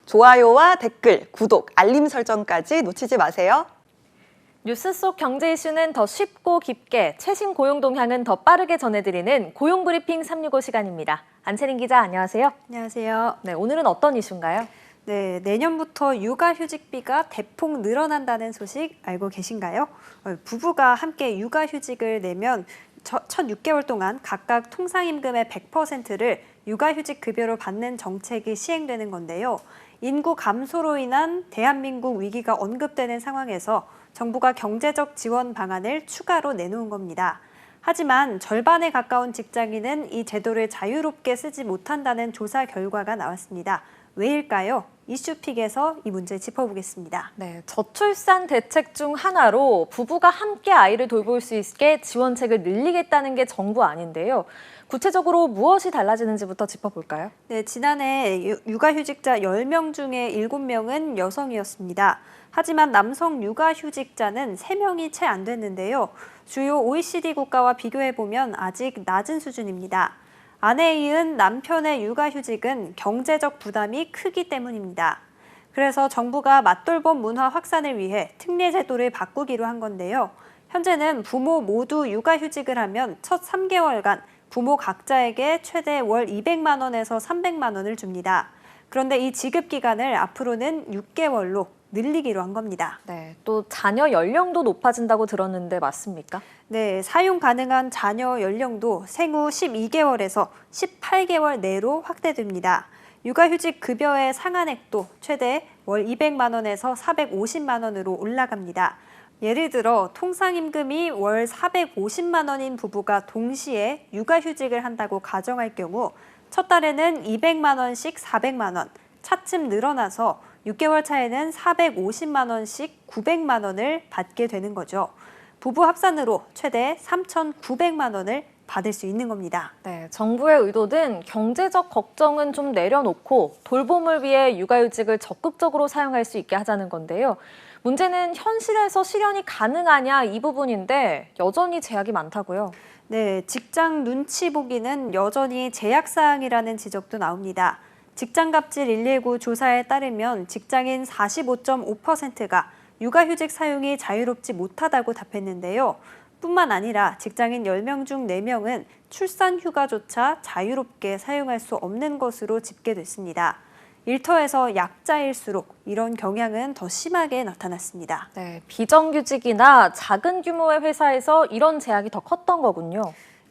좋아요와 댓글, 구독, 알림 설정까지 놓치지 마세요. 뉴스 속 경제 이슈는 더 쉽고 깊게, 최신 고용 동향은 더 빠르게 전해드리는 고용브리핑 365 시간입니다. 안채린 기자, 안녕하세요. 안녕하세요. 네, 오늘은 어떤 이슈인가요? 네, 내년부터 육아휴직비가 대폭 늘어난다는 소식 알고 계신가요? 부부가 함께 육아휴직을 내면 첫 6개월 동안 각각 통상임금의 100%를 육아휴직 급여로 받는 정책이 시행되는 건데요. 인구 감소로 인한 대한민국 위기가 언급되는 상황에서 정부가 경제적 지원 방안을 추가로 내놓은 겁니다. 하지만 절반에 가까운 직장인은 이 제도를 자유롭게 쓰지 못한다는 조사 결과가 나왔습니다. 왜일까요? 이슈픽에서 이 문제 짚어보겠습니다. 네, 저출산 대책 중 하나로 부부가 함께 아이를 돌볼 수 있게 지원책을 늘리겠다는 게 정부 안인데요. 구체적으로 무엇이 달라지는지부터 짚어볼까요? 네, 지난해 육아휴직자 10명 중에 7명은 여성이었습니다. 하지만 남성 육아휴직자는 3명이 채 안 됐는데요. 주요 OECD 국가와 비교해보면 아직 낮은 수준입니다. 아내에 이은 남편의 육아휴직은 경제적 부담이 크기 때문입니다. 그래서 정부가 맞돌봄 문화 확산을 위해 특례 제도를 바꾸기로 한 건데요. 현재는 부모 모두 육아휴직을 하면 첫 3개월간 부모 각자에게 최대 월 200만 원에서 300만 원을 줍니다. 그런데 이 지급 기간을 앞으로는 6개월로 늘리기로 한 겁니다. 네, 또 자녀 연령도 높아진다고 들었는데 맞습니까? 네, 사용 가능한 자녀 연령도 생후 12개월에서 18개월 내로 확대됩니다. 육아휴직 급여의 상한액도 최대 월 200만 원에서 450만 원으로 올라갑니다. 예를 들어 통상임금이 월 450만 원인 부부가 동시에 육아휴직을 한다고 가정할 경우 첫 달에는 200만 원씩 400만 원, 차츰 늘어나서 6개월 차에는 450만 원씩 900만 원을 받게 되는 거죠. 부부 합산으로 최대 3,900만 원을 받을 수 있는 겁니다. 네, 정부의 의도는 경제적 걱정은 좀 내려놓고 돌봄을 위해 육아휴직을 적극적으로 사용할 수 있게 하자는 건데요. 문제는 현실에서 실현이 가능하냐 이 부분인데 여전히 제약이 많다고요. 네, 직장 눈치 보기는 여전히 제약사항이라는 지적도 나옵니다. 직장갑질 119 조사에 따르면 직장인 45.5%가 육아휴직 사용이 자유롭지 못하다고 답했는데요. 뿐만 아니라 직장인 10명 중 4명은 출산휴가조차 자유롭게 사용할 수 없는 것으로 집계됐습니다. 일터에서 약자일수록 이런 경향은 더 심하게 나타났습니다. 네, 비정규직이나 작은 규모의 회사에서 이런 제약이 더 컸던 거군요.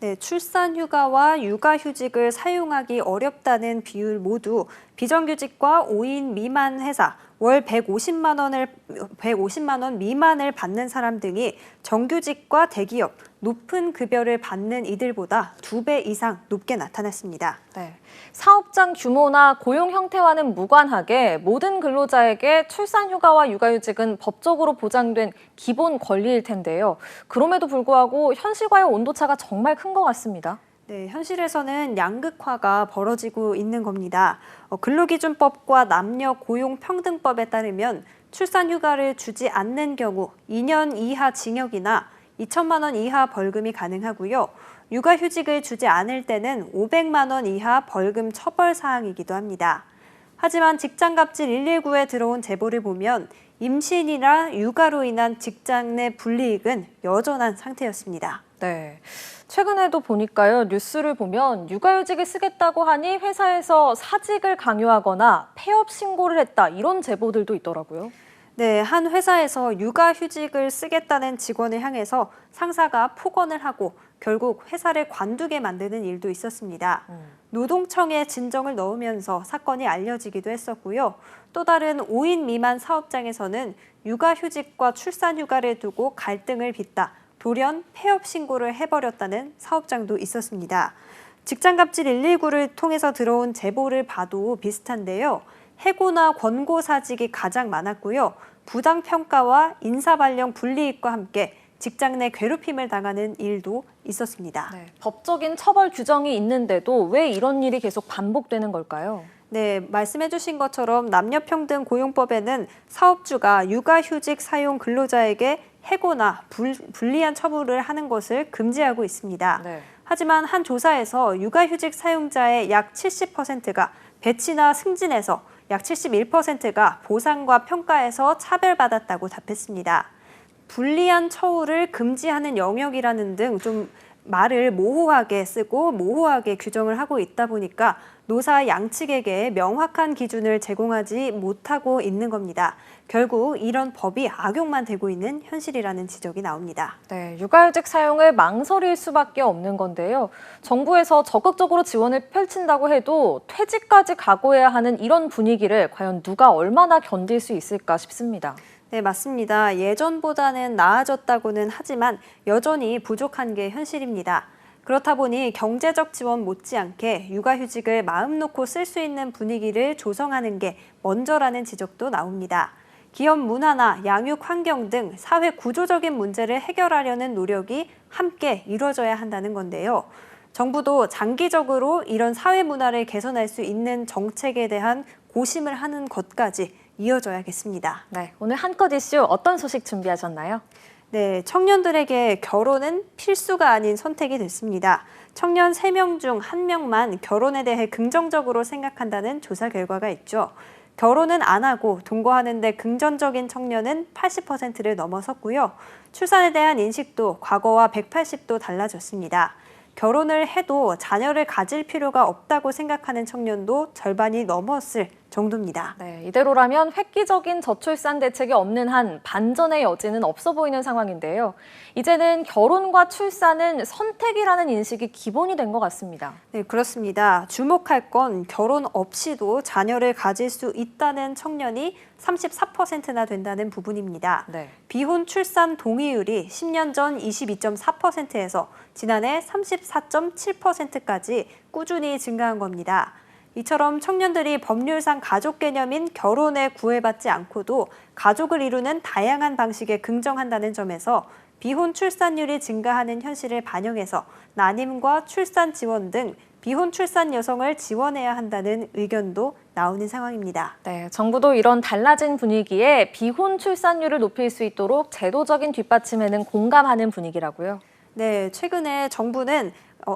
네, 출산휴가와 육아휴직을 사용하기 어렵다는 비율 모두 비정규직과 5인 미만 회사, 월 150만 원 미만을 받는 사람 등이 정규직과 대기업, 높은 급여를 받는 이들보다 2배 이상 높게 나타났습니다. 네, 사업장 규모나 고용 형태와는 무관하게 모든 근로자에게 출산휴가와 육아휴직은 법적으로 보장된 기본 권리일 텐데요. 그럼에도 불구하고 현실과의 온도차가 정말 큰 것 같습니다. 네, 현실에서는 양극화가 벌어지고 있는 겁니다. 근로기준법과 남녀고용평등법에 따르면 출산휴가를 주지 않는 경우 2년 이하 징역이나 2천만 원 이하 벌금이 가능하고요. 육아휴직을 주지 않을 때는 500만 원 이하 벌금 처벌 사항이기도 합니다. 하지만 직장갑질 119에 들어온 제보를 보면 임신이나 육아로 인한 직장 내 불이익은 여전한 상태였습니다. 네, 최근에도 보니까요, 뉴스를 보면 육아휴직을 쓰겠다고 하니 회사에서 사직을 강요하거나 폐업 신고를 했다 이런 제보들도 있더라고요. 네, 한 회사에서 육아휴직을 쓰겠다는 직원을 향해서 상사가 폭언을 하고 결국 회사를 관두게 만드는 일도 있었습니다. 노동청에 진정을 넣으면서 사건이 알려지기도 했었고요. 또 다른 5인 미만 사업장에서는 육아휴직과 출산휴가를 두고 갈등을 빚다 돌연 폐업 신고를 해버렸다는 사업장도 있었습니다. 직장갑질 119를 통해서 들어온 제보를 봐도 비슷한데요. 해고나 권고사직이 가장 많았고요. 부당평가와 인사발령 불이익과 함께 직장 내 괴롭힘을 당하는 일도 있었습니다. 네, 법적인 처벌 규정이 있는데도 왜 이런 일이 계속 반복되는 걸까요? 네, 말씀해 주신 것처럼 남녀평등 고용법에는 사업주가 육아휴직 사용 근로자에게 해고나 불리한 처분을 하는 것을 금지하고 있습니다. 네. 하지만 한 조사에서 육아휴직 사용자의 약 70%가 배치나 승진에서 약 71%가 보상과 평가에서 차별받았다고 답했습니다. 불리한 처우를 금지하는 영역이라는 등 좀 말을 모호하게 쓰고 모호하게 규정을 하고 있다 보니까 노사 양측에게 명확한 기준을 제공하지 못하고 있는 겁니다. 결국 이런 법이 악용만 되고 있는 현실이라는 지적이 나옵니다. 네, 육아휴직 사용을 망설일 수밖에 없는 건데요. 정부에서 적극적으로 지원을 펼친다고 해도 퇴직까지 각오해야 하는 이런 분위기를 과연 누가 얼마나 견딜 수 있을까 싶습니다. 네, 맞습니다. 예전보다는 나아졌다고는 하지만 여전히 부족한 게 현실입니다. 그렇다 보니 경제적 지원 못지않게 육아휴직을 마음 놓고 쓸 수 있는 분위기를 조성하는 게 먼저라는 지적도 나옵니다. 기업 문화나 양육 환경 등 사회 구조적인 문제를 해결하려는 노력이 함께 이루어져야 한다는 건데요. 정부도 장기적으로 이런 사회 문화를 개선할 수 있는 정책에 대한 고심을 하는 것까지 이어져야겠습니다. 네, 오늘 한껏 이슈 어떤 소식 준비하셨나요? 네, 청년들에게 결혼은 필수가 아닌 선택이 됐습니다. 청년 3명 중 1명만 결혼에 대해 긍정적으로 생각한다는 조사 결과가 있죠. 결혼은 안 하고 동거하는 데 긍정적인 청년은 80%를 넘어섰고요. 출산에 대한 인식도 과거와 180도 달라졌습니다. 결혼을 해도 자녀를 가질 필요가 없다고 생각하는 청년도 절반이 넘었을 정도입니다. 네, 이대로라면 획기적인 저출산 대책이 없는 한 반전의 여지는 없어 보이는 상황인데요. 이제는 결혼과 출산은 선택이라는 인식이 기본이 된 것 같습니다. 네, 그렇습니다. 주목할 건 결혼 없이도 자녀를 가질 수 있다는 청년이 34%나 된다는 부분입니다. 네. 비혼 출산 동의율이 10년 전 22.4%에서 지난해 34.7%까지 꾸준히 증가한 겁니다. 이처럼 청년들이 법률상 가족 개념인 결혼에 구애받지 않고도 가족을 이루는 다양한 방식에 긍정한다는 점에서 비혼 출산율이 증가하는 현실을 반영해서 난임과 출산 지원 등 비혼 출산 여성을 지원해야 한다는 의견도 나오는 상황입니다. 네, 정부도 이런 달라진 분위기에 비혼 출산율을 높일 수 있도록 제도적인 뒷받침에는 공감하는 분위기라고요. 네, 최근에 정부는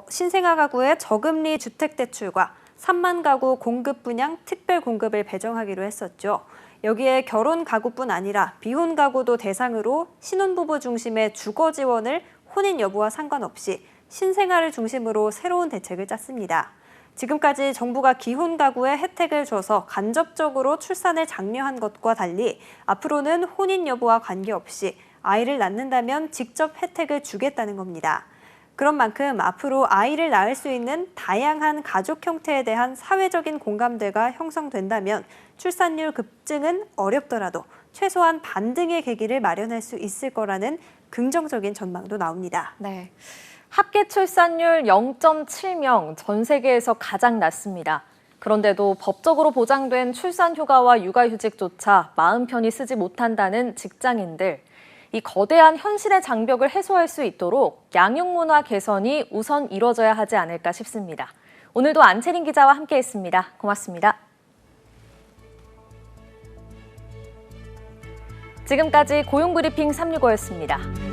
신생아 가구의 저금리 주택대출과 3만 가구 공급 분양 특별 공급을 배정하기로 했었죠. 여기에 결혼 가구뿐 아니라 비혼 가구도 대상으로 신혼부부 중심의 주거 지원을 혼인 여부와 상관없이 신생아를 중심으로 새로운 대책을 짰습니다. 지금까지 정부가 기혼 가구에 혜택을 줘서 간접적으로 출산을 장려한 것과 달리 앞으로는 혼인 여부와 관계없이 아이를 낳는다면 직접 혜택을 주겠다는 겁니다. 그런 만큼 앞으로 아이를 낳을 수 있는 다양한 가족 형태에 대한 사회적인 공감대가 형성된다면 출산율 급증은 어렵더라도 최소한 반등의 계기를 마련할 수 있을 거라는 긍정적인 전망도 나옵니다. 네, 합계 출산율 0.7명, 전 세계에서 가장 낮습니다. 그런데도 법적으로 보장된 출산 휴가와 육아휴직조차 마음 편히 쓰지 못한다는 직장인들. 이 거대한 현실의 장벽을 해소할 수 있도록 양육 문화 개선이 우선 이뤄져야 하지 않을까 싶습니다. 오늘도 안채린 기자와 함께했습니다. 고맙습니다. 지금까지 고용브리핑 365였습니다.